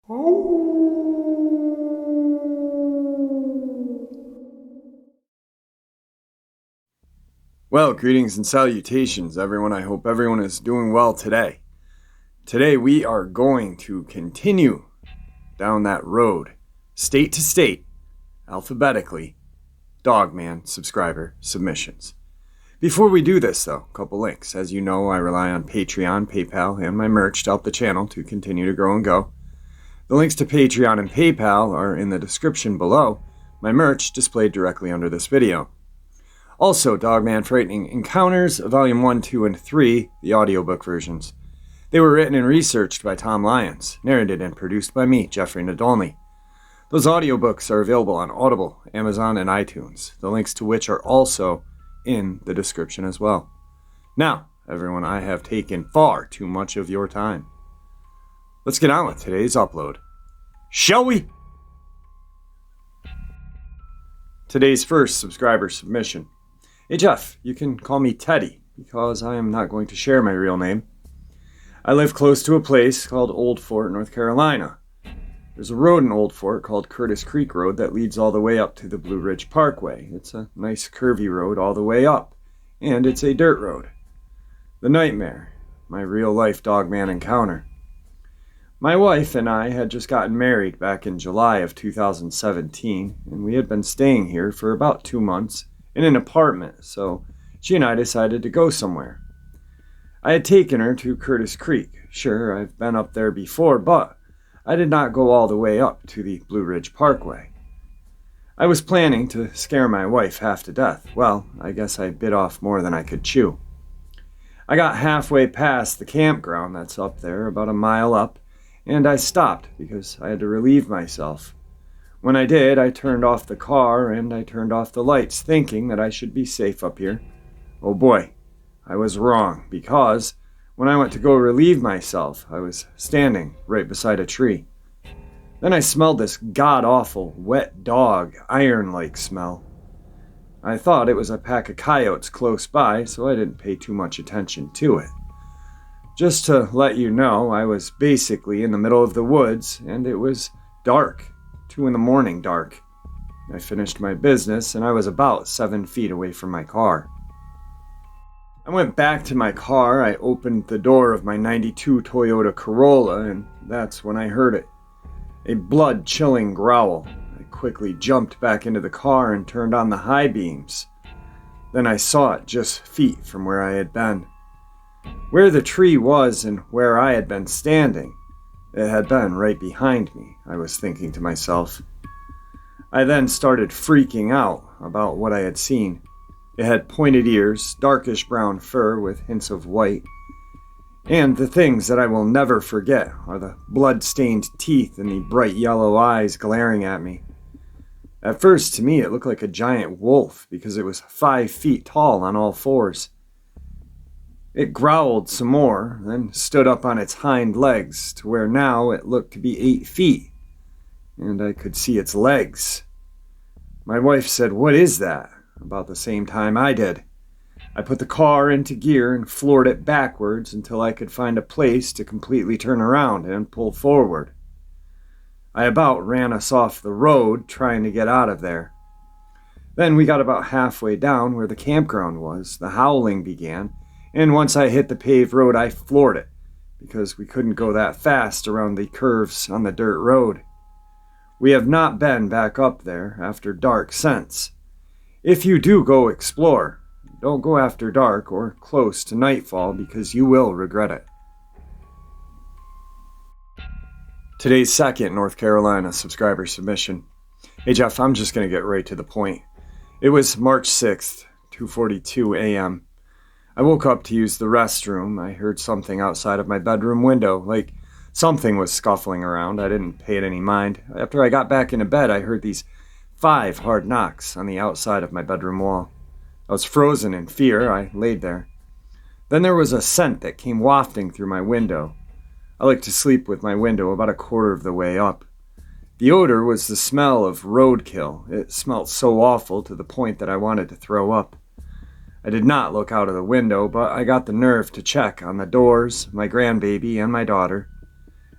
Well, greetings and salutations, everyone. I hope everyone is doing well today. Today we are going to continue down that road, state to state, alphabetically, Dogman subscriber submissions. Before we do this, though, a couple links. As you know, I rely on Patreon, PayPal, and my merch to help the channel to continue to grow and go. The links to Patreon and PayPal are in the description below, my merch displayed directly under this video. Also, Dogman Frightening Encounters, Volume 1, 2, and 3, the audiobook versions. They were written and researched by Tom Lyons, narrated and produced by me, Jeffrey Nadolny. Those audiobooks are available on Audible, Amazon, and iTunes, the links to which are also in the description as well. Now, everyone, I have taken far too much of your time. Let's get on with today's upload. Shall we? Today's first subscriber submission. Hey Jeff, you can call me Teddy, because I am not going to share my real name. I live close to a place called Old Fort, North Carolina. There's a road in Old Fort called Curtis Creek Road that leads all the way up to the Blue Ridge Parkway. It's a nice curvy road all the way up, and it's a dirt road. The nightmare, my real-life Dogman encounter. My wife and I had just gotten married back in July of 2017, and we had been staying here for about 2 months in an apartment, so she and I decided to go somewhere. I had taken her to Curtis Creek. Sure, I've been up there before, but I did not go all the way up to the Blue Ridge Parkway. I was planning to scare my wife half to death. Well, I guess I bit off more than I could chew. I got halfway past the campground that's up there, about a mile up, and I stopped because I had to relieve myself. When I did, I turned off the car and I turned off the lights, thinking that I should be safe up here. Oh boy, I was wrong, because when I went to go relieve myself, I was standing right beside a tree. Then I smelled this god-awful, wet dog, iron-like smell. I thought it was a pack of coyotes close by, so I didn't pay too much attention to it. Just to let you know, I was basically in the middle of the woods, and it was dark. 2 a.m. dark. I finished my business, and I was about 7 feet away from my car. I went back to my car, I opened the door of my 92 Toyota Corolla, and that's when I heard it. A blood-chilling growl. I quickly jumped back into the car and turned on the high beams. Then I saw it just feet from where I had been. Where the tree was and where I had been standing, it had been right behind me, I was thinking to myself. I then started freaking out about what I had seen. It had pointed ears, darkish brown fur with hints of white. And the things that I will never forget are the blood-stained teeth and the bright yellow eyes glaring at me. At first, to me, it looked like a giant wolf because it was 5 feet tall on all fours. It growled some more, then stood up on its hind legs to where now it looked to be 8 feet, and I could see its legs. My wife said, "What is that?" about the same time I did. I put the car into gear and floored it backwards until I could find a place to completely turn around and pull forward. I about ran us off the road trying to get out of there. Then we got about halfway down where the campground was. The howling began. And once I hit the paved road, I floored it, because we couldn't go that fast around the curves on the dirt road. We have not been back up there after dark since. If you do go explore, don't go after dark or close to nightfall, because you will regret it. Today's second North Carolina subscriber submission. Hey Jeff, I'm just going to get right to the point. It was March 6th, 2:42 a.m. I woke up to use the restroom. I heard something outside of my bedroom window, like something was scuffling around. I didn't pay it any mind. After I got back into bed, I heard these 5 hard knocks on the outside of my bedroom wall. I was frozen in fear. I laid there. Then there was a scent that came wafting through my window. I like to sleep with my window about a quarter of the way up. The odor was the smell of roadkill. It smelled so awful to the point that I wanted to throw up. I did not look out of the window, but I got the nerve to check on the doors, my grandbaby, and my daughter.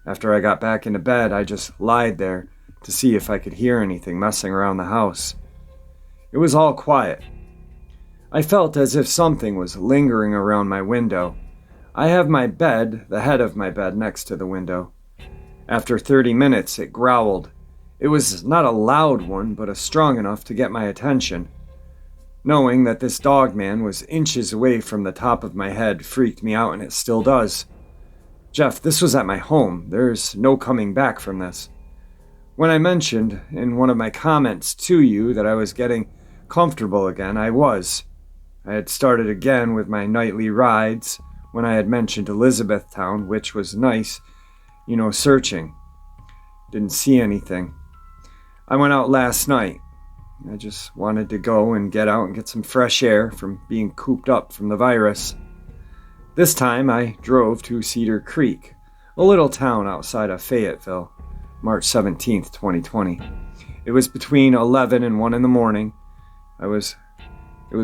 After I got back into bed, I just lied there to see if I could hear anything messing around the house. It was all quiet. I felt as if something was lingering around my window. I have my bed, the head of my bed, next to the window. After 30 minutes, it growled. It was not a loud one, but strong enough to get my attention. Knowing that this Dogman was inches away from the top of my head freaked me out, and it still does. Jeff, this was at my home. There's no coming back from this. When I mentioned in one of my comments to you that I was getting comfortable again, I was. I had started again with my nightly rides when I had mentioned Elizabethtown, which was nice, searching. Didn't see anything. I went out last night. I just wanted to go and get out and get some fresh air from being cooped up from the virus. This time I drove to Cedar Creek, a little town outside of Fayetteville, March 17th, 2020. It was between 11 and 1 in the morning. It was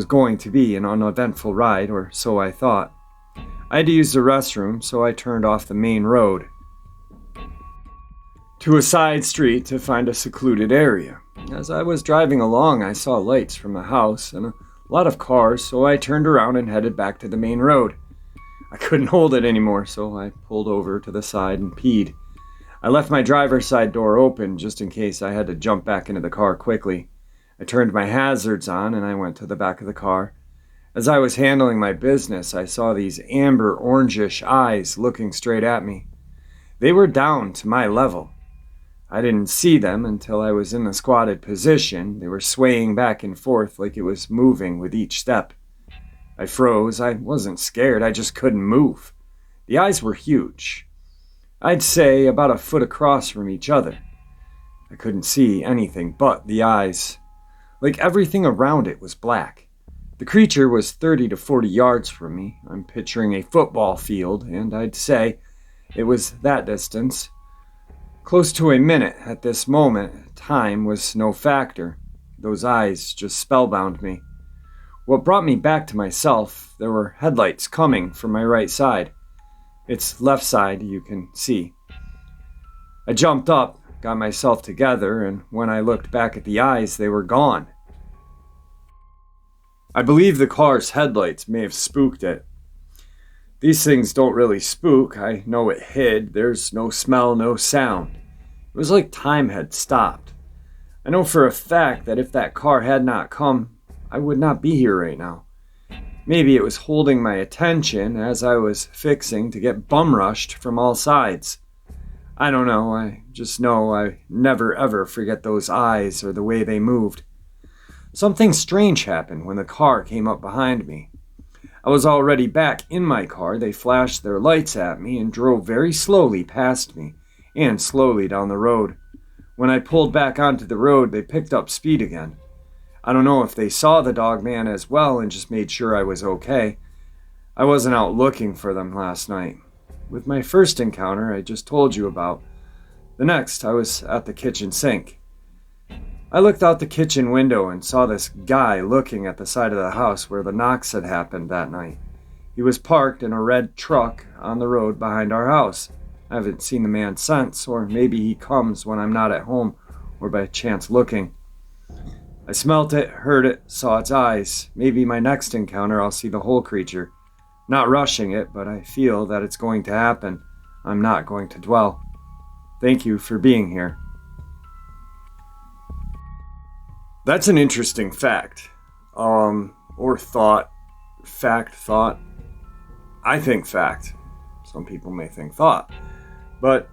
going to be an uneventful ride, or so I thought. I had to use the restroom, so I turned off the main road to a side street to find a secluded area. As I was driving along, I saw lights from the house and a lot of cars, so I turned around and headed back to the main road. I couldn't hold it anymore, so I pulled over to the side and peed. I left my driver's side door open just in case I had to jump back into the car quickly. I turned my hazards on and I went to the back of the car. As I was handling my business, I saw these amber orangish eyes looking straight at me. They were down to my level. I didn't see them until I was in the squatted position. They were swaying back and forth like it was moving with each step. I froze. I wasn't scared. I just couldn't move. The eyes were huge. I'd say about a foot across from each other. I couldn't see anything but the eyes. Like everything around it was black. The creature was 30 to 40 yards from me. I'm picturing a football field, and I'd say it was that distance. Close to a minute at this moment. Time was no factor. Those eyes just spellbound me. What brought me back to myself, there were headlights coming from my right side. Its left side, you can see. I jumped up, got myself together, and when I looked back at the eyes, they were gone. I believe the car's headlights may have spooked it. These things don't really spook. I know it hid. There's no smell, no sound. It was like time had stopped. I know for a fact that if that car had not come, I would not be here right now. Maybe it was holding my attention as I was fixing to get bum rushed from all sides. I don't know. I just know I never ever forget those eyes or the way they moved. Something strange happened when the car came up behind me. I was already back in my car. They flashed their lights at me and drove very slowly past me and slowly down the road. When I pulled back onto the road, they picked up speed again. I don't know if they saw the Dogman as well and just made sure I was okay. I wasn't out looking for them last night. With my first encounter I just told you about. The next, I was at the kitchen sink. I looked out the kitchen window and saw this guy looking at the side of the house where the knocks had happened that night. He was parked in a red truck on the road behind our house. I haven't seen the man since, or maybe he comes when I'm not at home or by chance looking. I smelt it, heard it, saw its eyes. Maybe my next encounter I'll see the whole creature. Not rushing it, but I feel that it's going to happen. I'm not going to dwell. Thank you for being here. That's an interesting fact. Or thought. Fact, thought. I think fact. Some people may think thought. But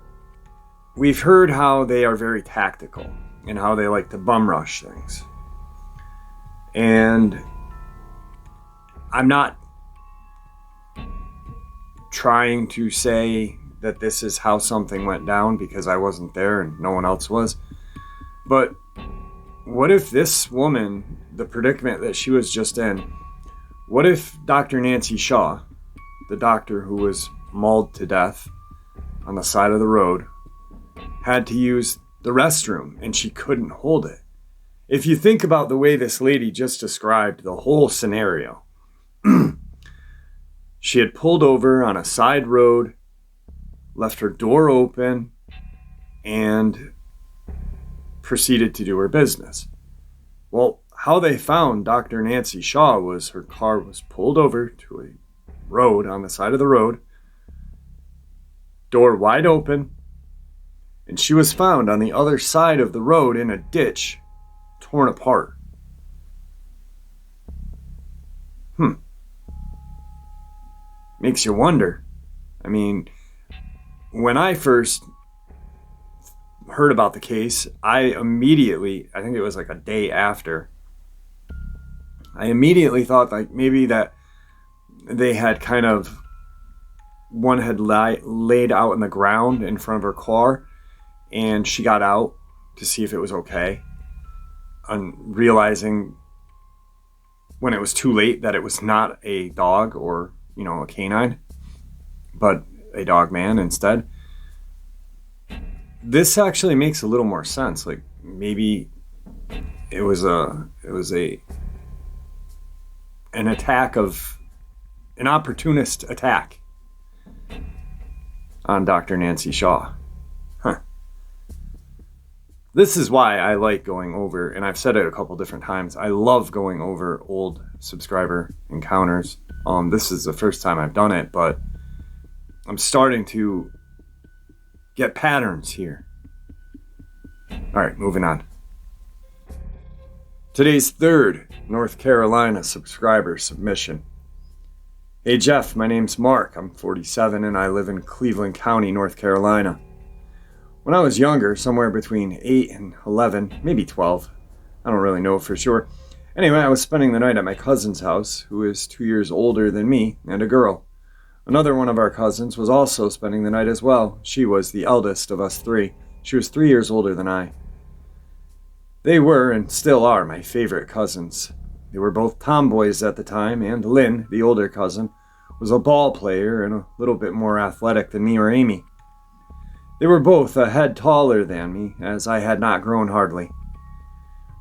we've heard how they are very tactical and how they like to bum rush things. And I'm not trying to say that this is how something went down because I wasn't there and no one else was. But what if this woman, the predicament that she was just in, what if Dr. Nancy Shaw, the doctor who was mauled to death on the side of the road, had to use the restroom and she couldn't hold it? If you think about the way this lady just described the whole scenario, she had pulled over on a side road left her door open, and proceeded to do her business. Well, how they found Dr. Nancy Shaw was her car was pulled over to a road on the side of the road, door wide open, and she was found on the other side of the road in a ditch, torn apart. Makes you wonder. I mean, when I first heard about the case, I think it was like a day after, I immediately thought like maybe that they had one had laid out in the ground in front of her car, and she got out to see if it was okay, and realizing when it was too late that it was not a dog or, a canine, but a Dogman instead. This actually makes a little more sense. Like maybe it was an opportunist attack on Dr. Nancy Shaw. This is why I like going over, and I've said it a couple different times, I love going over old subscriber encounters. This is the first time I've done it, but I'm starting to get patterns here. Alright, moving on. Today's third North Carolina subscriber submission. Hey Jeff, my name's Mark. I'm 47 and I live in Cleveland County, North Carolina. When I was younger, somewhere between 8 and 11, maybe 12, I don't really know for sure. Anyway, I was spending the night at my cousin's house, who is 2 years older than me, and a girl. Another one of our cousins was also spending the night as well. She was the eldest of us three. She was 3 years older than I. They were, and still are, my favorite cousins. They were both tomboys at the time, and Lynn, the older cousin, was a ball player and a little bit more athletic than me or Amy. They were both a head taller than me, as I had not grown hardly.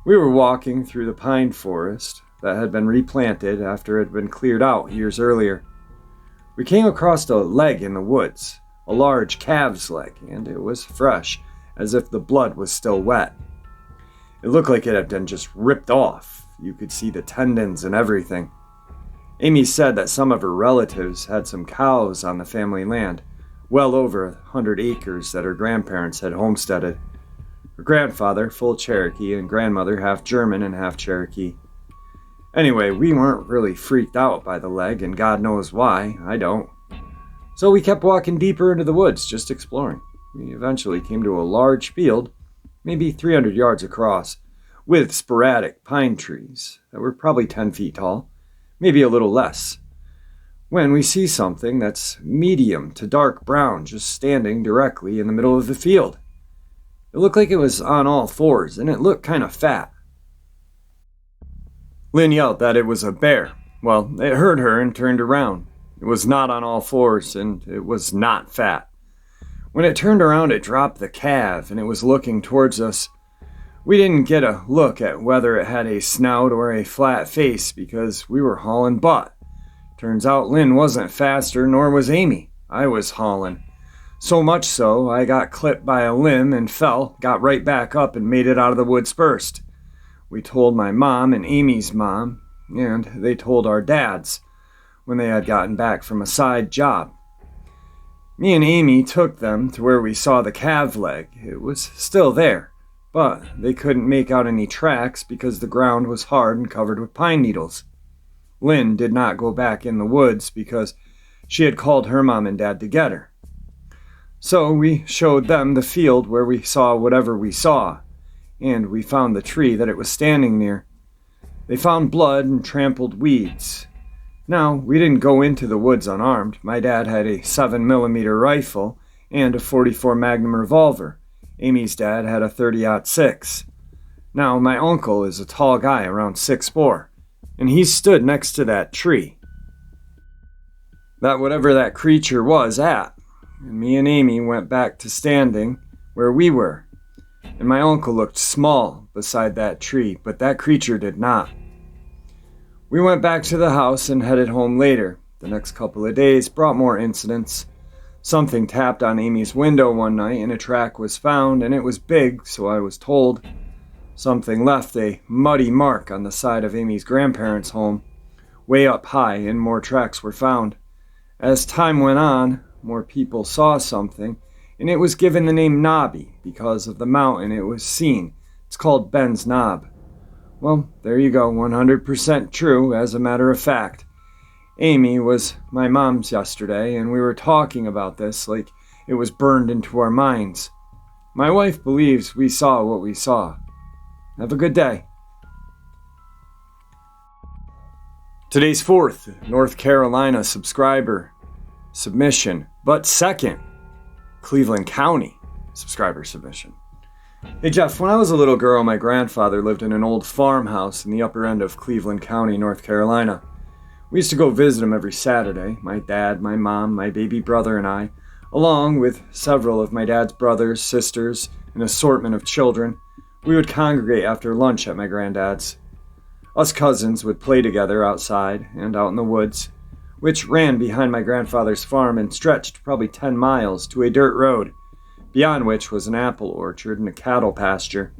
We were walking through the pine forest that had been replanted after it had been cleared out years earlier. We came across a leg in the woods, a large calf's leg, and it was fresh, as if the blood was still wet. It looked like it had been just ripped off. You could see the tendons and everything. Amy said that some of her relatives had some cows on the family land, well over 100 acres that her grandparents had homesteaded. Her grandfather, full Cherokee, and grandmother, half German and half Cherokee. Anyway, we weren't really freaked out by the leg, and God knows why, I don't. So we kept walking deeper into the woods, just exploring. We eventually came to a large field, maybe 300 yards across, with sporadic pine trees that were probably 10 feet tall, maybe a little less, when we see something that's medium to dark brown just standing directly in the middle of the field. It looked like it was on all fours, and it looked kind of fat. Lynn yelled that it was a bear. Well, it heard her and turned around. It was not on all fours, and it was not fat. When it turned around, it dropped the calf, and it was looking towards us. We didn't get a look at whether it had a snout or a flat face because we were hauling butt. Turns out Lynn wasn't faster, nor was Amy. I was hauling. So much so, I got clipped by a limb and fell, got right back up and made it out of the woods first. We told my mom and Amy's mom, and they told our dads when they had gotten back from a side job. Me and Amy took them to where we saw the calf leg. It was still there, but they couldn't make out any tracks because the ground was hard and covered with pine needles. Lynn did not go back in the woods because she had called her mom and dad to get her. So we showed them the field where we saw whatever we saw, and we found the tree that it was standing near. They found blood and trampled weeds. Now, we didn't go into the woods unarmed. My dad had a 7mm rifle and a .44 Magnum revolver. Amy's dad had a .30-06. Now, my uncle is a tall guy, around 6'4", and he stood next to that tree. That whatever that creature was at. And me and Amy went back to standing where we were. And my uncle looked small beside that tree, but that creature did not. We went back to the house and headed home later. The next couple of days brought more incidents. Something tapped on Amy's window one night and a track was found, and it was big, so I was told. Something left a muddy mark on the side of Amy's grandparents' home, way up high, and more tracks were found. As time went on, more people saw something, and it was given the name Knobby because of the mountain it was seen. It's called Ben's Knob. Well, there you go, 100% true, as a matter of fact. Amy was my mom's yesterday, and we were talking about this like it was burned into our minds. My wife believes we saw what we saw. Have a good day. Today's fourth North Carolina subscriber submission, but second Cleveland County subscriber submission. Hey Jeff, when I was a little girl, my grandfather lived in an old farmhouse in the upper end of Cleveland County, North Carolina. We used to go visit him every Saturday, my dad, my mom, my baby brother, and I, along with several of my dad's brothers, sisters, an assortment of children. We would congregate after lunch at my granddad's. Us cousins would play together outside and out in the woods, which ran behind my grandfather's farm and stretched probably 10 miles to a dirt road, beyond which was an apple orchard and a cattle pasture.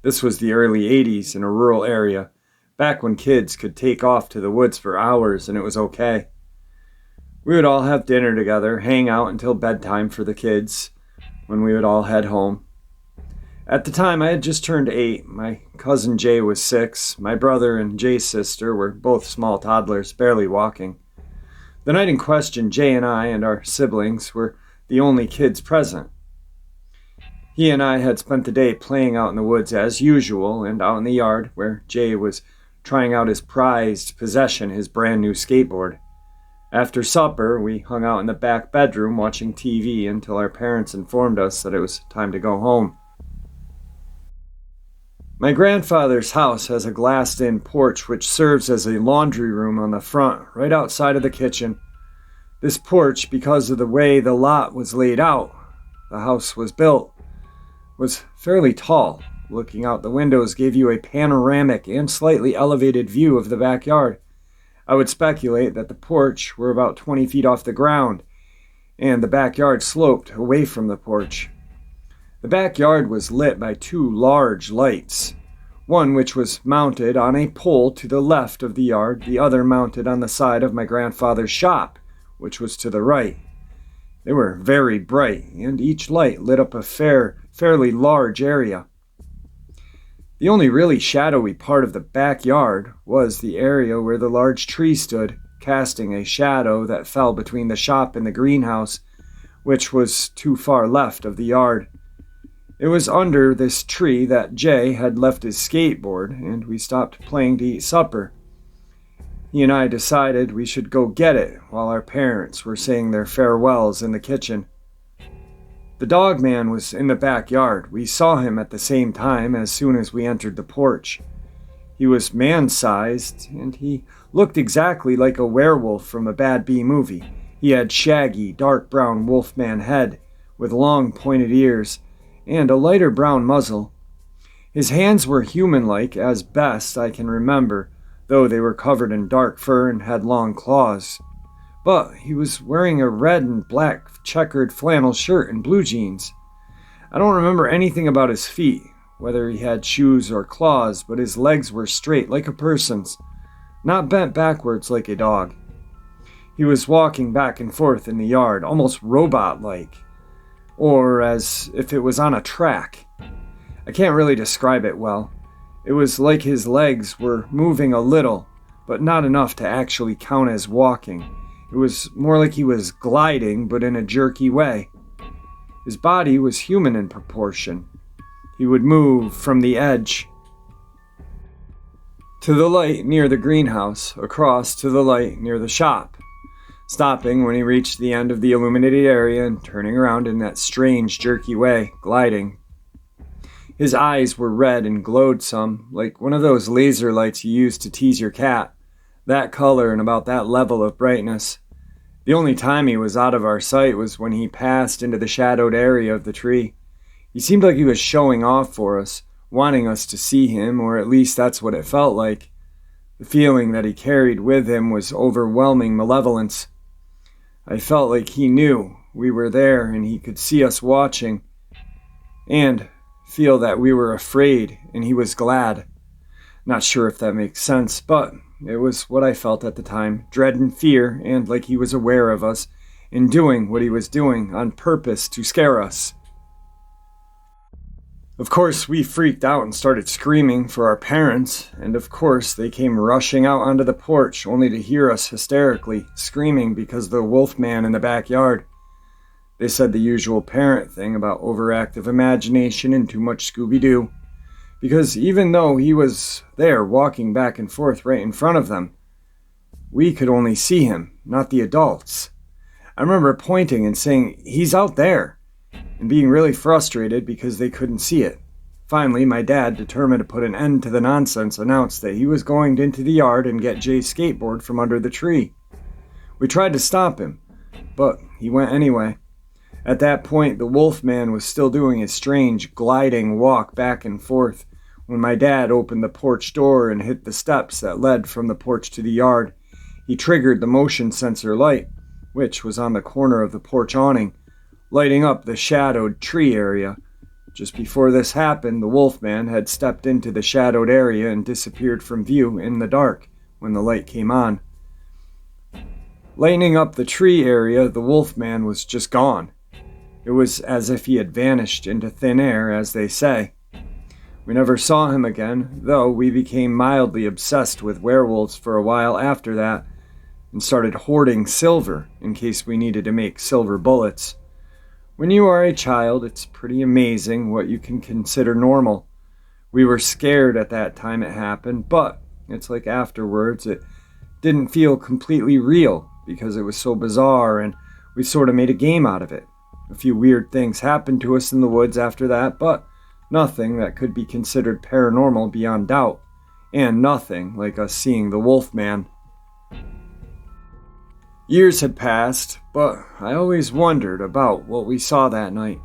This was the early 80s in a rural area, back when kids could take off to the woods for hours and it was okay. We would all have dinner together, hang out until bedtime for the kids, when we would all head home. At the time, I had just turned 8. My cousin Jay was 6. My brother and Jay's sister were both small toddlers, barely walking. The night in question, Jay and I and our siblings were the only kids present. He and I had spent the day playing out in the woods as usual and out in the yard where Jay was trying out his prized possession, his brand new skateboard. After supper, we hung out in the back bedroom watching TV until our parents informed us that it was time to go home. My grandfather's house has a glassed-in porch which serves as a laundry room on the front, right outside of the kitchen. This porch, because of the way the lot was laid out, the house was built, was fairly tall. Looking out the windows gave you a panoramic and slightly elevated view of the backyard. I would speculate that the porch were about 20 feet off the ground, and the backyard sloped away from the porch. The backyard was lit by 2 large lights, one which was mounted on a pole to the left of the yard, the other mounted on the side of my grandfather's shop, which was to the right. They were very bright, and each light lit up a fairly large area. The only really shadowy part of the backyard was the area where the large tree stood, casting a shadow that fell between the shop and the greenhouse, which was too far left of the yard. It was under this tree that Jay had left his skateboard, and we stopped playing to eat supper. He and I decided we should go get it while our parents were saying their farewells in the kitchen. The Dogman was in the backyard. We saw him at the same time as soon as we entered the porch. He was man-sized, and he looked exactly like a werewolf from a bad B movie. He had shaggy, dark brown wolfman head with long pointed ears and a lighter brown muzzle. His hands were human-like as best I can remember, though they were covered in dark fur and had long claws. But he was wearing a red and black checkered flannel shirt and blue jeans. I don't remember anything about his feet, whether he had shoes or claws, but his legs were straight like a person's, not bent backwards like a dog. He was walking back and forth in the yard, almost robot-like, or as if it was on a track. I can't really describe it well. It was like his legs were moving a little, but not enough to actually count as walking. It was more like he was gliding, but in a jerky way. His body was human in proportion. He would move from the edge to the light near the greenhouse, across to the light near the shop, stopping when he reached the end of the illuminated area and turning around in that strange, jerky way, gliding. His eyes were red and glowed some, like one of those laser lights you use to tease your cat. That color and about that level of brightness. The only time he was out of our sight was when he passed into the shadowed area of the tree. He seemed like he was showing off for us, wanting us to see him, or at least that's what it felt like. The feeling that he carried with him was overwhelming malevolence. I felt like he knew we were there and he could see us watching and feel that we were afraid and he was glad. Not sure if that makes sense, but it was what I felt at the time, dread and fear, and like he was aware of us and doing what he was doing on purpose to scare us. Of course, we freaked out and started screaming for our parents, and of course they came rushing out onto the porch only to hear us hysterically screaming because of the wolf man in the backyard. They said the usual parent thing about overactive imagination and too much Scooby-Doo, because even though he was there walking back and forth right in front of them, we could only see him, not the adults. I remember pointing and saying, "He's out there," and being really frustrated because they couldn't see it. Finally, my dad, determined to put an end to the nonsense, announced that he was going into the yard and get Jay's skateboard from under the tree. We tried to stop him, but he went anyway. At that point, the wolf man was still doing his strange gliding walk back and forth when my dad opened the porch door and hit the steps that led from the porch to the yard. He triggered the motion sensor light, which was on the corner of the porch awning, lighting up the shadowed tree area. Just before this happened, the wolfman had stepped into the shadowed area and disappeared from view in the dark when the light came on. Lighting up the tree area, the wolfman was just gone. It was as if he had vanished into thin air, as they say. We never saw him again, though we became mildly obsessed with werewolves for a while after that and started hoarding silver in case we needed to make silver bullets. When you are a child, it's pretty amazing what you can consider normal. We were scared at that time it happened, but it's like afterwards it didn't feel completely real because it was so bizarre and we sort of made a game out of it. A few weird things happened to us in the woods after that, but nothing that could be considered paranormal beyond doubt, and nothing like us seeing the Wolfman. Years had passed, but I always wondered about what we saw that night.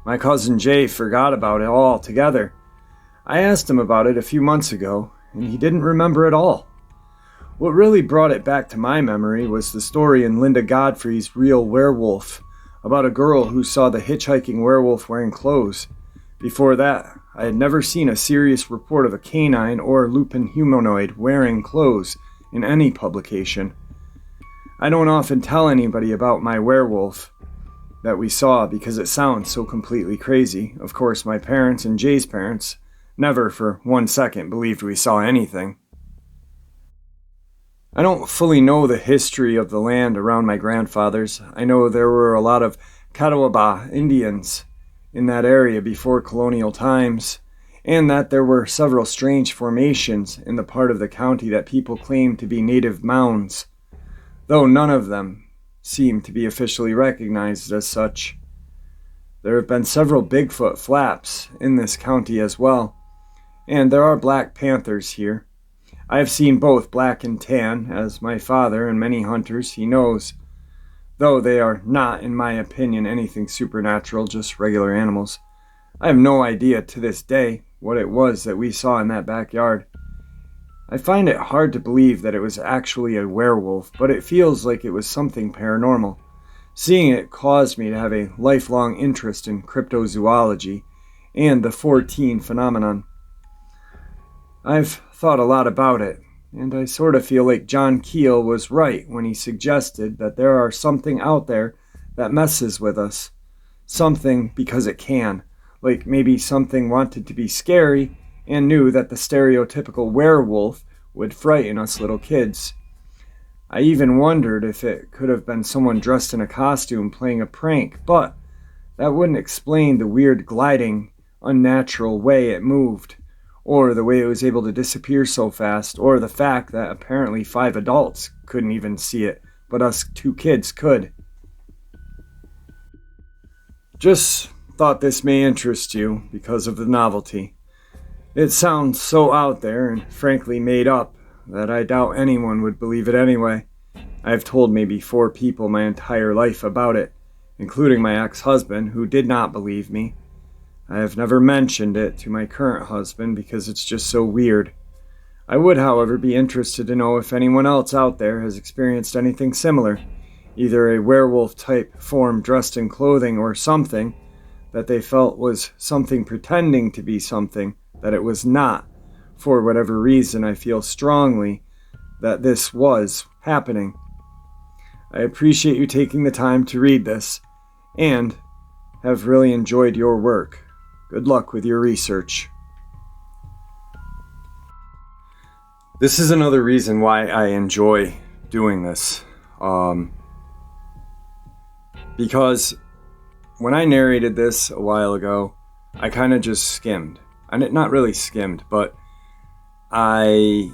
My cousin Jay forgot about it all altogether. I asked him about it a few months ago, and he didn't remember at all. What really brought it back to my memory was the story in Linda Godfrey's Real Werewolf, about a girl who saw the hitchhiking werewolf wearing clothes. Before that, I had never seen a serious report of a canine or lupin humanoid wearing clothes in any publication. I don't often tell anybody about my werewolf that we saw because it sounds so completely crazy. Of course, my parents and Jay's parents never for 1 second believed we saw anything. I don't fully know the history of the land around my grandfather's. I know there were a lot of Catawba Indians in that area before colonial times, and that there were several strange formations in the part of the county that people claimed to be native mounds, though none of them seem to be officially recognized as such. There have been several Bigfoot flaps in this county as well, and there are black panthers here. I have seen both black and tan, as my father and many hunters he knows, though they are not, in my opinion, anything supernatural, just regular animals. I have no idea to this day what it was that we saw in that backyard. I find it hard to believe that it was actually a werewolf, but it feels like it was something paranormal. Seeing it caused me to have a lifelong interest in cryptozoology and the 14 phenomenon. I've thought a lot about it, and I sort of feel like John Keel was right when he suggested that there are something out there that messes with us. Something because it can. Like maybe something wanted to be scary and knew that the stereotypical werewolf would frighten us little kids. I even wondered if it could have been someone dressed in a costume playing a prank, but that wouldn't explain the weird gliding, unnatural way it moved, or the way it was able to disappear so fast, or the fact that apparently 5 adults couldn't even see it, but us 2 kids could. Just thought this may interest you because of the novelty. It sounds so out there and frankly made up that I doubt anyone would believe it anyway. I have told maybe 4 people my entire life about it, including my ex-husband, who did not believe me. I have never mentioned it to my current husband because it's just so weird. I would, however, be interested to know if anyone else out there has experienced anything similar, either a werewolf type form dressed in clothing or something that they felt was something pretending to be something that it was not. For whatever reason, I feel strongly that this was happening. I appreciate you taking the time to read this and have really enjoyed your work. Good luck with your research. This is another reason why I enjoy doing this. Because when I narrated this a while ago, I kind of just skimmed. And not really skimmed, but I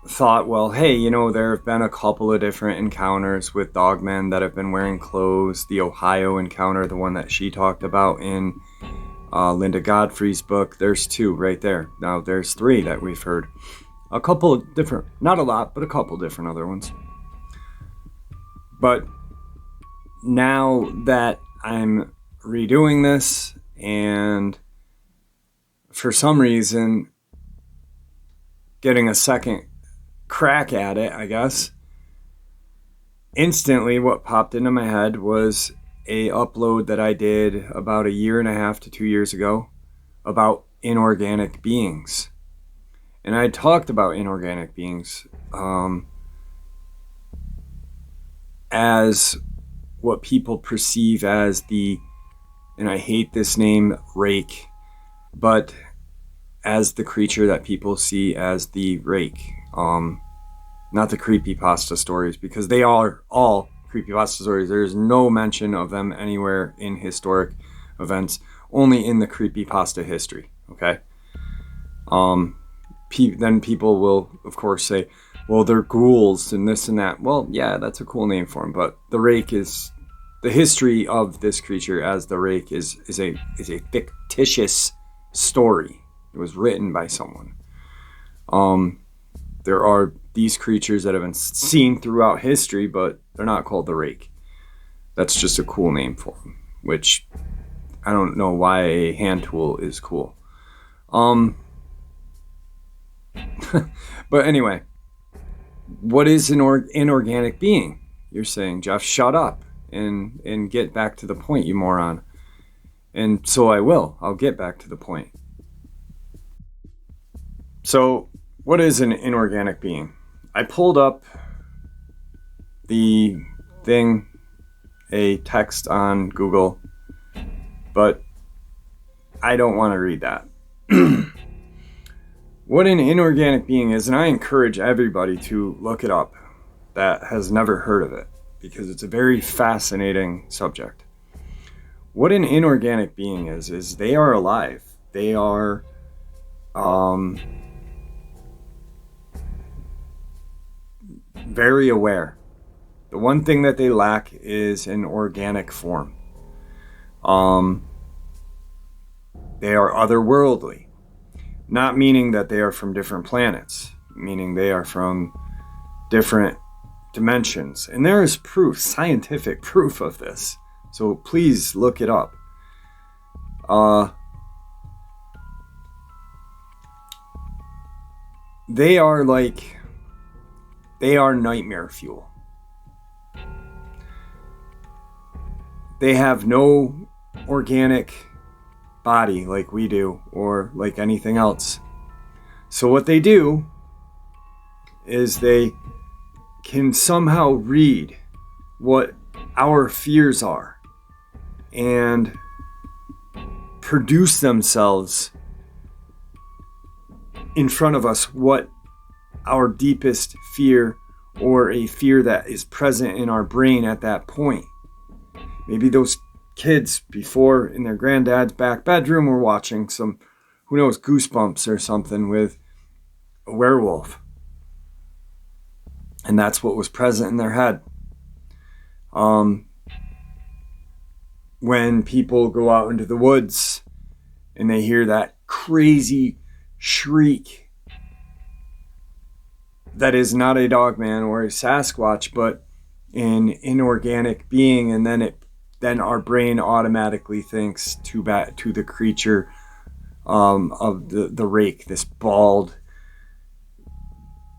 thought, well, hey, there have been a couple of different encounters with Dogman that have been wearing clothes. The Ohio encounter, the one that she talked about in Linda Godfrey's book, there's 2 right there. Now there's 3 that we've heard. A couple of different, not a lot, but a couple different other ones. But now that I'm redoing this, and for some reason getting a second crack at it, I guess, instantly what popped into my head was a upload that I did about 1.5 to 2 years ago about inorganic beings. And I talked about inorganic beings as what people perceive as the, and I hate this name, rake, but as the creature that people see as the rake. Not the creepypasta stories, because they are all creepypasta stories. There is no mention of them anywhere in historic events, only in the creepypasta history, okay? Then people will, of course, say, well, they're ghouls and this and that. Well, yeah, that's a cool name for them, but the rake is, the history of this creature as the rake is a fictitious story. It was written by someone. There are these creatures that have been seen throughout history, but they're not called the rake. That's just a cool name for them, which I don't know why a hand tool is cool. But anyway, what is an inorganic being? You're saying, Jeff, shut up and get back to the point, you moron. And so I will. I'll get back to the point. So, what is an inorganic being? I pulled up the thing, a text on Google, but I don't want to read that. What an inorganic being is, and I encourage everybody to look it up that has never heard of it, because it's a very fascinating subject. What an inorganic being is they are alive. They are very aware. The one thing that they lack is an organic form. They are otherworldly. Not meaning that they are from different planets, meaning they are from different dimensions. And there is proof, scientific proof of this. So please look it up. They are nightmare fuel. They have no organic body like we do, or like anything else. So what they do is they can somehow read what our fears are and produce themselves in front of us what our deepest fear, or a fear that is present in our brain at that point. Maybe those kids before in their granddad's back bedroom were watching some, who knows, Goosebumps or something with a werewolf. And that's what was present in their head. When people go out into the woods and they hear that crazy shriek that is not a Dogman or a Sasquatch, but an inorganic being, and then our brain automatically thinks to the creature of the rake, this bald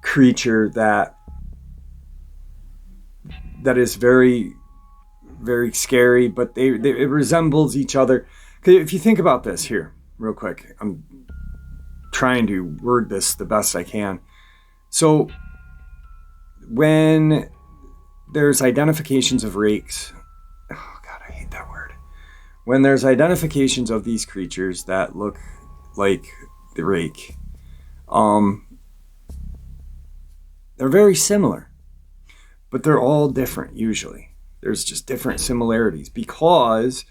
creature that that is very, very scary, but it resembles each other. 'Cause if you think about this here, real quick, I'm trying to word this the best I can. So when there's identifications of rakes, oh God, I hate that word. When there's identifications of these creatures that look like the rake, they're very similar, but they're all different usually. There's just different similarities because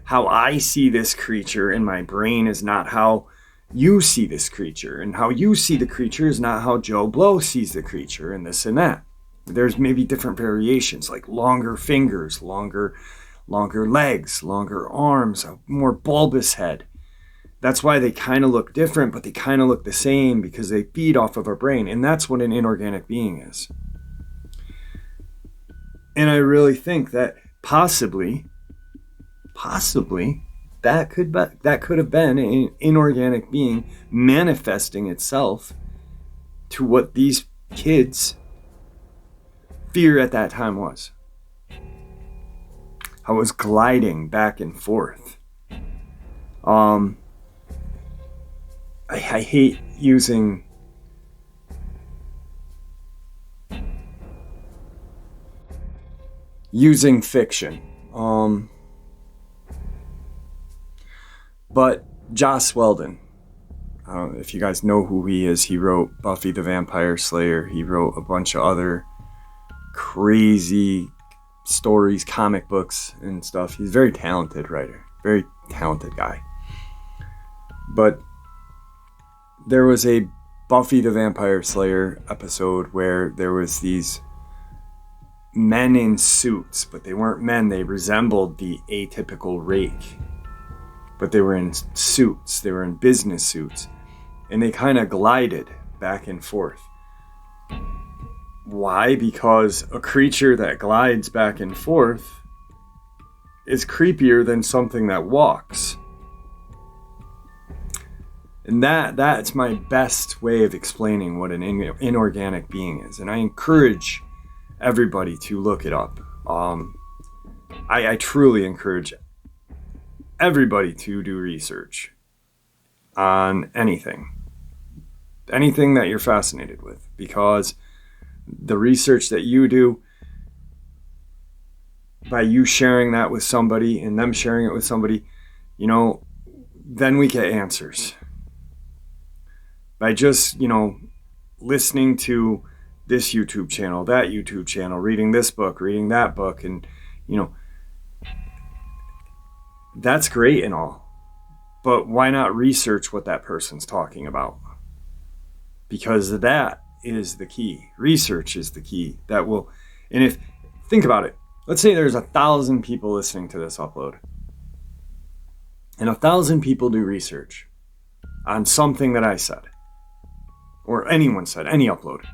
how I see this creature in my brain is not how you see this creature, and how you see the creature is not how Joe Blow sees the creature, and this and that. There's maybe different variations, like longer fingers, longer legs, longer arms, a more bulbous head. That's why they kind of look different, but they kind of look the same because they feed off of our brain, and that's what an inorganic being is. And I really think that possibly that could have been an inorganic being manifesting itself to what these kids' fear at that time was. I was gliding back and forth. I hate using fiction. But Joss Whedon, if you guys know who he is, he wrote Buffy the Vampire Slayer. He wrote a bunch of other crazy stories, comic books and stuff. He's a very talented writer, very talented guy. But there was a Buffy the Vampire Slayer episode where there was these men in suits, but they weren't men. They resembled the atypical rake, but they were in suits. They were in business suits, and they kind of glided back and forth. Why? Because a creature that glides back and forth is creepier than something that walks. And that's my best way of explaining what an inorganic being is. And I encourage everybody to look it up. I truly encourage everybody to do research on anything that you're fascinated with, because the research that you do, by you sharing that with somebody and them sharing it with somebody, then we get answers. By just, listening to this YouTube channel, that YouTube channel, reading this book, reading that book, and, that's great and all. But why not research what that person's talking about? Because that is the key. Research is the key. Think about it. Let's say there's 1,000 people listening to this upload, and 1,000 people do research on something that I said, or anyone said, any upload.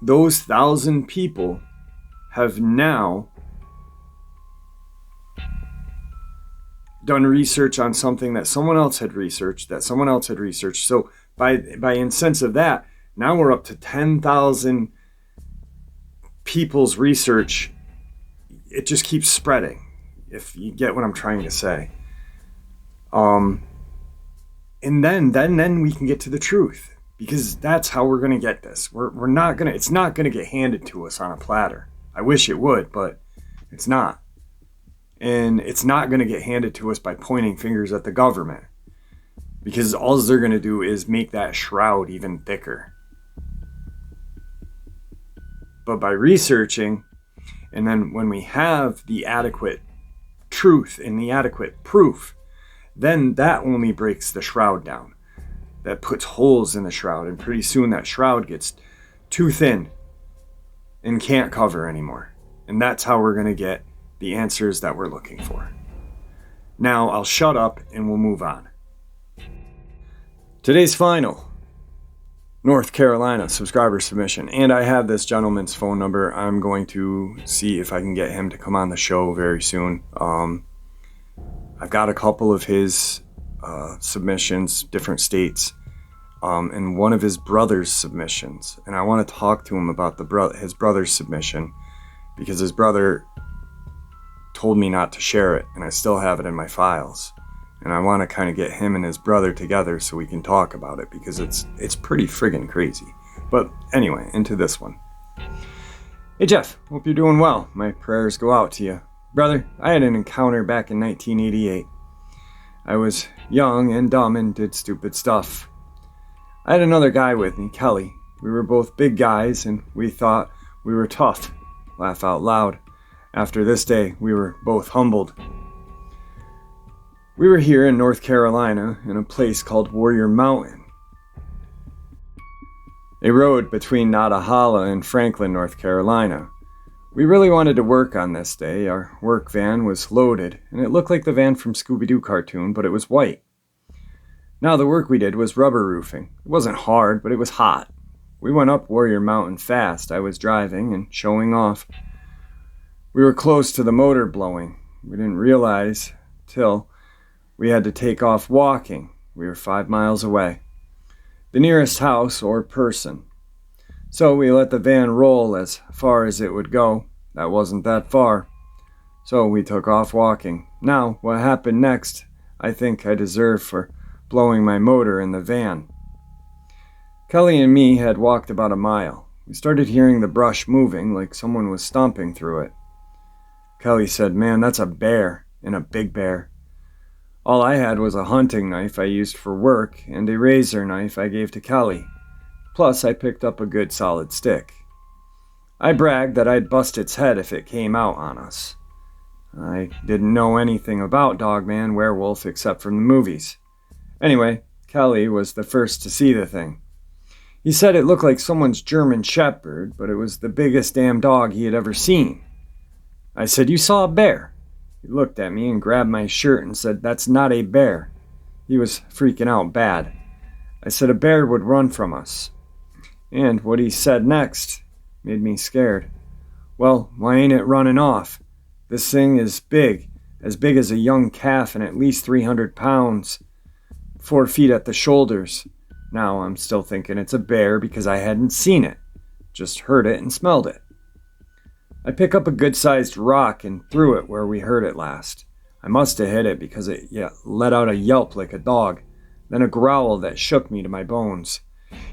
Those 1,000 people have now done research on something that someone else had researched, So by in sense of that, now we're up to 10,000 people's research. It just keeps spreading, if you get what I'm trying to say. And then we can get to the truth, because that's how we're going to get this. It's not going to get handed to us on a platter. I wish it would, but it's not. And it's not going to get handed to us by pointing fingers at the government, because all they're going to do is make that shroud even thicker. But by researching, and then when we have the adequate truth and the adequate proof, then that only breaks the shroud down. That puts holes in the shroud, and pretty soon that shroud gets too thin and can't cover anymore. And that's how we're going to get the answers that we're looking for. Now I'll shut up and we'll move on. Today's final North Carolina subscriber submission, and I have this gentleman's phone number. I'm going to see if I can get him to come on the show very soon. I've got a couple of his submissions, different states. in one of his brother's submissions, and I want to talk to him about his brother's submission because his brother told me not to share it, and I still have it in my files. And I want to kind of get him and his brother together so we can talk about it because it's pretty friggin' crazy. But anyway, into this one. Hey Jeff, hope you're doing well. My prayers go out to you. Brother, I had an encounter back in 1988. I was young and dumb and did stupid stuff. I had another guy with me, Kelly. We were both big guys and we thought we were tough. Laugh out loud. After this day, we were both humbled. We were here in North Carolina in a place called Warrior Mountain, a road between Nottahala and Franklin, North Carolina. We really wanted to work on this day. Our work van was loaded, and it looked like the van from Scooby-Doo cartoon, but it was white. Now the work we did was rubber roofing. It wasn't hard, but it was hot. We went up Warrior Mountain fast. I was driving and showing off. We were close to the motor blowing. We didn't realize till we had to take off walking. We were 5 miles away. The nearest house or person. So we let the van roll as far as it would go. That wasn't that far. So we took off walking. Now, what happened next, I think I deserve for blowing my motor in the van. Kelly and me had walked about a mile. We started hearing the brush moving like someone was stomping through it. Kelly said, "Man, that's a bear, and a big bear." All I had was a hunting knife I used for work and a razor knife I gave to Kelly. Plus, I picked up a good solid stick. I bragged that I'd bust its head if it came out on us. I didn't know anything about Dogman, werewolf, except from the movies. Anyway, Kelly was the first to see the thing. He said it looked like someone's German shepherd, but it was the biggest damn dog he had ever seen. I said, "You saw a bear?" He looked at me and grabbed my shirt and said, "That's not a bear." He was freaking out bad. I said a bear would run from us. And what he said next made me scared. "Well, why ain't it running off? This thing is big as a young calf and at least 300 pounds, 4 feet at the shoulders." Now I'm still thinking it's a bear because I hadn't seen it, just heard it and smelled it. I pick up a good-sized rock and threw it where we heard it last. I must have hit it because it let out a yelp like a dog, then a growl that shook me to my bones.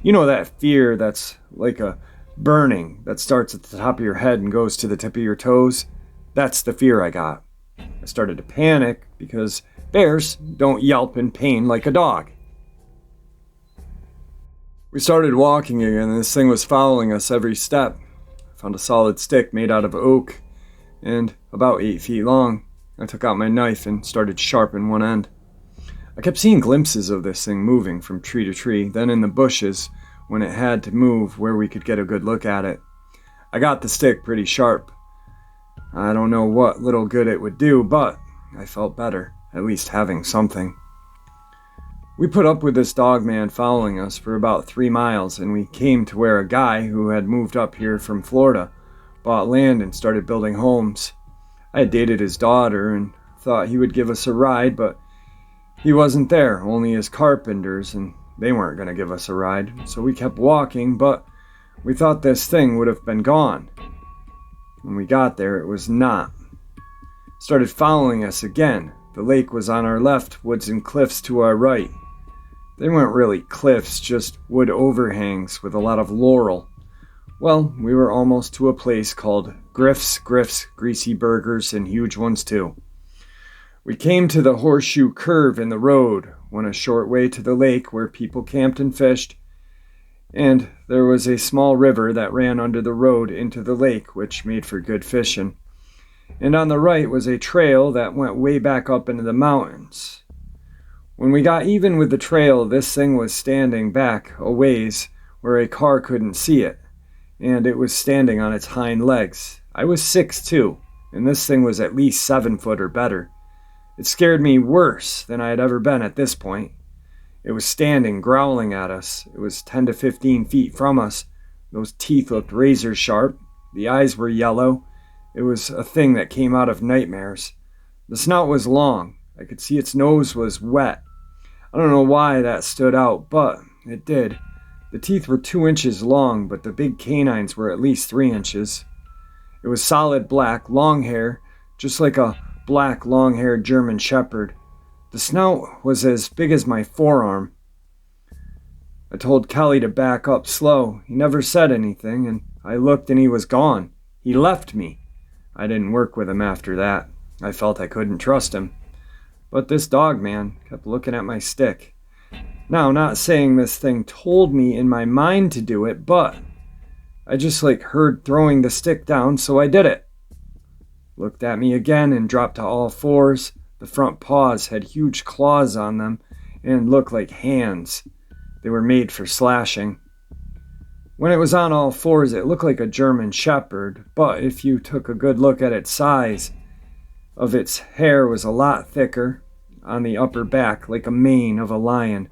You know that fear that's like a burning that starts at the top of your head and goes to the tip of your toes? That's the fear I got. I started to panic because bears don't yelp in pain like a dog. We started walking again, and this thing was following us every step. Found a solid stick made out of oak and about 8 feet long. I took out my knife and started sharpening one end. I kept seeing glimpses of this thing moving from tree to tree, then in the bushes when it had to move where we could get a good look at it. I got the stick pretty sharp. I don't know what little good it would do, but I felt better, at least having something. We put up with this dog man following us for about 3 miles, and we came to where a guy who had moved up here from Florida bought land and started building homes. I had dated his daughter and thought he would give us a ride, but he wasn't there, only his carpenters, and they weren't going to give us a ride. So we kept walking, but we thought this thing would have been gone. When we got there, it was not. It started following us again. The lake was on our left, woods and cliffs to our right. They weren't really cliffs, just wood overhangs with a lot of laurel. Well, we were almost to a place called Griff's, greasy burgers, and huge ones too. We came to the horseshoe curve in the road, went a short way to the lake where people camped and fished, and there was a small river that ran under the road into the lake, which made for good fishing. And on the right was a trail that went way back up into the mountains. When we got even with the trail, this thing was standing back a ways where a car couldn't see it, and it was standing on its hind legs. I was 6'2", and this thing was at least 7 foot or better. It scared me worse than I had ever been at this point. It was standing, growling at us. It was 10 to 15 feet from us. Those teeth looked razor sharp. The eyes were yellow. It was a thing that came out of nightmares. The snout was long. I could see its nose was wet. I don't know why that stood out, but it did. The teeth were 2 inches long, but the big canines were at least 3 inches. It was solid black, long hair, just like a black, long-haired German shepherd. The snout was as big as my forearm. I told Kelly to back up slow. He never said anything, and I looked and he was gone. He left me. I didn't work with him after that. I felt I couldn't trust him. But this Dogman kept looking at my stick. Now, not saying this thing told me in my mind to do it, but I just heard throwing the stick down, so I did it. Looked at me again and dropped to all fours. The front paws had huge claws on them and looked like hands. They were made for slashing. When it was on all fours, it looked like a German shepherd, but if you took a good look at its size, of its hair was a lot thicker on the upper back, like a mane of a lion.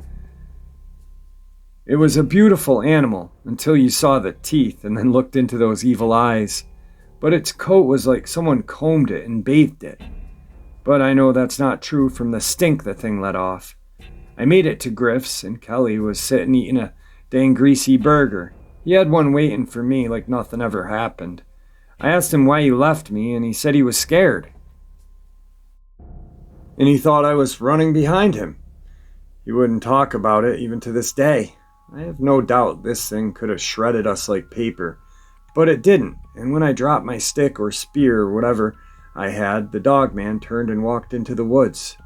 It was a beautiful animal until you saw the teeth and then looked into those evil eyes. But its coat was like someone combed it and bathed it. But I know that's not true from the stink the thing let off. I made it to Griff's, and Kelly was sitting eating a dang greasy burger. He had one waiting for me like nothing ever happened. I asked him why he left me, and he said he was scared. And he thought I was running behind him. He wouldn't talk about it even to this day. I have no doubt this thing could have shredded us like paper. But it didn't, and when I dropped my stick or spear or whatever I had, the Dogman turned and walked into the woods.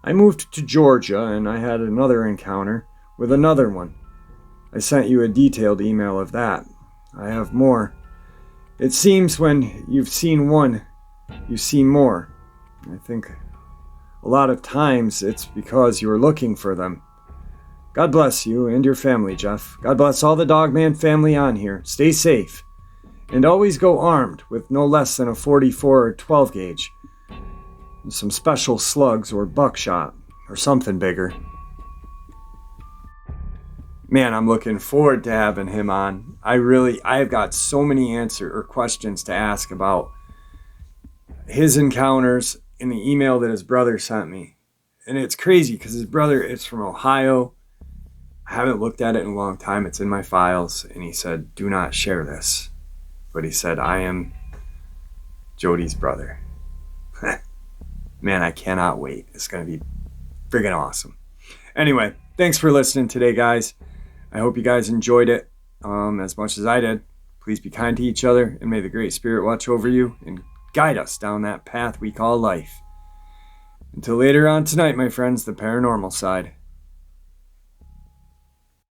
I moved to Georgia, and I had another encounter with another one. I sent you a detailed email of that. I have more. It seems when you've seen one, you see more. I think a lot of times it's because you're looking for them. God bless you and your family, Jeff. God bless all the Dogman family on here. Stay safe. And always go armed with no less than a 44 or 12 gauge. And some special slugs or buckshot or something bigger. Man, I'm looking forward to having him on. I've got so many questions to ask about his encounters in the email that his brother sent me. And it's crazy because his brother is from Ohio. I haven't looked at it in a long time. It's in my files. And he said, do not share this. But he said, I am Jody's brother. Man, I cannot wait. It's going to be friggin' awesome. Anyway, thanks for listening today, guys. I hope you guys enjoyed it as much as I did. Please be kind to each other, and may the Great Spirit watch over you and guide us down that path we call life. Until later on tonight, my friends, the paranormal side.